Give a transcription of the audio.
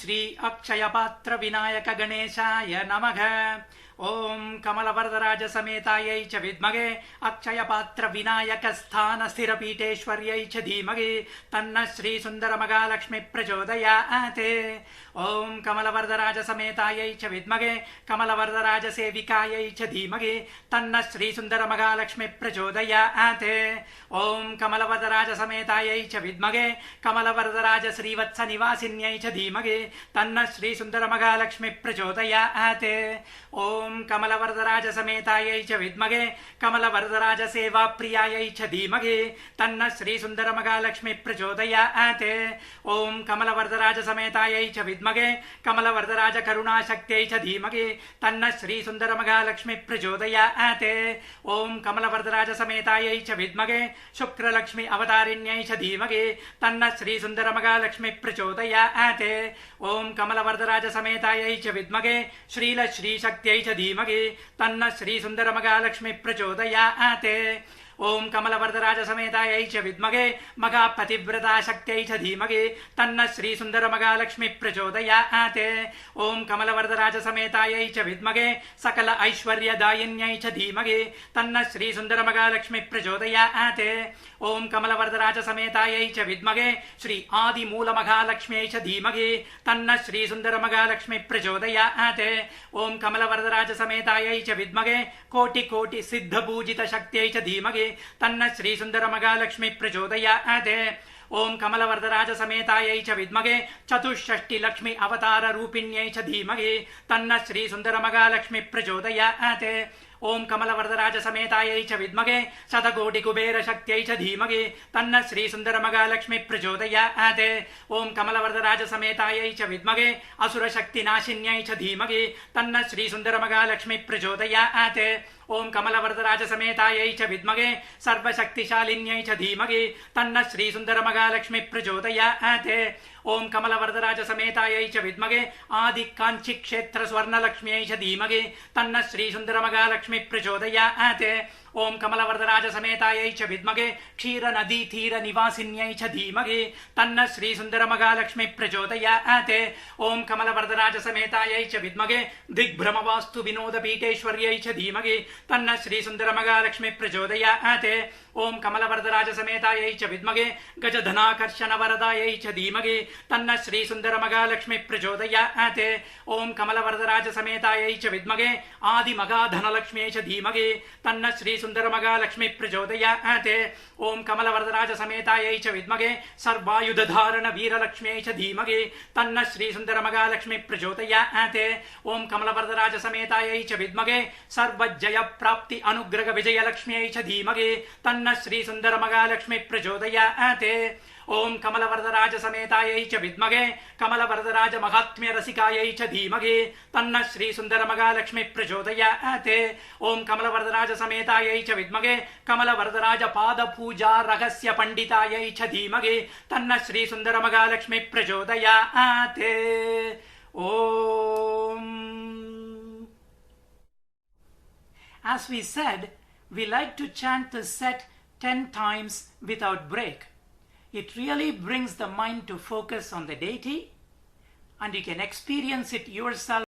श्री अक्षयपात्र विनायक गणेशाय नमः। ओम कमलवरदराज समेतायै च विद्महे अक्षयपात्र विनायक स्थान स्थिरपीठेश्वर्यै च धीमहि तन्न श्री सुंदरमहालक्ष्मी प्रचोदयात्। ओम कमलवरदराज समेतायै च विद्महे कमलवरदराज सेविकायै च धीमहि तन्न श्री सुंदरमहालक्ष्मी प्रचोदयात्। ओम कमलवरदराज समेतायै च विद्महे कमलवरदराज श्रीवत्स निवासिन्यै च धीमहि तन्न श्री सुंदरमहालक्ष्मी प्रचोदयात्। ओम कमलवरदराज समेतायै च विद्महे कमलवरदराज सेवा प्रियायै च धीमहि तन्न श्री सुंदरमहालक्ष्मी प्रचोदयात्। ओम कमलवरदराज समेतायै च विद्महे कमलवरदराज करुणाशक्त्यै च धीमहि तन्न श्री सुंदरमहालक्ष्मी प्रचोदयात्। ओम कमलवरदराज समेतायै च विद्महे शुक्रलक्ष्मी अवतारिण्यै च धीमहि तन्न श्री सुंदरमहालक्ष्मी प्रचोदयात्। ओम कमलवरदराज समेतायै च विद्महे श्रील श्री शक्त्यै च धीमहि तन्न श्री सुंदरमहालक्ष्मी प्रचोदयात्। ओम कमलवरदराज समेतायै च विद्महे महापतिव्रता शक्त्यै च धीमहि तन्न श्री सुंदरमहालक्ष्मी प्रचोदयात्। ओम कमलवरदराज समेतायै च विद्महे सकल ऐश्वर्यदायिन्यै च धीमहि तन्न श्री सुंदरमहालक्ष्मी प्रचोदयात्। ओम कमलवरदराज समेतायै च विद्महे श्री आदिमूलमहालक्ष्म्यै च धीमहि तन्न श्री सुंदरमहालक्ष्मी प्रचोदयात्। ओम कमलवरदराज समेतायै च विद्महे कोटि कोटि सिद्धपूजित शक्त्यै च धीमहि तन्न श्री सुंदरमहालक्ष्मी प्रचोदयात्। ओम कमलवरदराज समेतायै च विद्महे चतुष्षष्टि लक्ष्मी अवतार रूपिण्यै च धीमहि तन्न श्री सुंदरमहालक्ष्मी प्रचोदयात्। ओम कमलवरदराज समेतायै च विद्महे शतकोटि कुबेर शक्त्यै च धीमहि तन्न श्री सुंदरमहालक्ष्मी प्रचोदयात्। ओम कमलवरदराज समेतायै च विद्महे असुर शक्ति नाशिन्यै च धीमहि तन्न श्री सुंदरमहालक्ष्मी प्रचोदयात्। ओम कमलवरदराज समेतायै च विद्महे सर्वशक्तिशालिन्यै च धीमहि तन्न श्री सुंदरमहालक्ष्मी प्रचोदयात्। ओम कमलवरदराज समेतायै च विद्महे आदि कांची क्षेत्र स्वर्णलक्ष्म्यै च धीमहि तन्न श्री सुंदरमहालक्ष्मी प्रचोदयात्। ओम कमलवरदराज समेतायै च विद्महे क्षीर नदी तीर निवासिन्यै च धीमहि तन्न श्री सुंदरमहालक्ष्मी प्रचोदयात्। ओम कमलवरदराज समेतायै च विद्महे दिग्भ्रम वास्तु विनोद पीठेश्वर्यै च धीमहि तन्न श्री सुंदरमहालक्ष्मी प्रचोदयात्। ओम कमलवरदराज समेतायै च विद्महे गजधनाकर्षण वरदायै च धीमहि तन्न श्री सुंदरमहालक्ष्मी प्रचोदयात्। ओम कमलवरदराज समेतायै च विद्महे आदि मगाधनलक्ष्म्यै च धीमहि तन्न श्री सुंदरमहालक्ष्मी प्रचोदयात्। ओम कमलवरदराज समेतायै च विद्महे सर्वायुधधारण वीरलक्ष्म्यै च धीमहि तन्न श्री सुंदरमहालक्ष्मी प्रचोदयात्। ओम कमलवरदराज समेतायै च विद्महे सर्वजय प्राप्ति अनुग्रह विजयलक्ष्म्यै च धीमहि तन्न श्री सुंदरमहालक्ष्मी प्रचोदयात्। ओम कमलवरदराज समेतायै च विद्महे कमलवरदराज महात्म्य रसिकायै च धीमहि तन्न श्री सुंदरमहालक्ष्मी प्रचोदयात्। ओम कमलवरदराज समेतायै च विद्महे कमलवरदराज पाद पूजा रहस्य पंडितायै च धीमहि तन्न श्री सुंदरमहालक्ष्मी प्रचोदयात्। ओम As we said, we like to chant the set 10 times without break. It really brings the mind to focus on the deity, and you can experience it yourself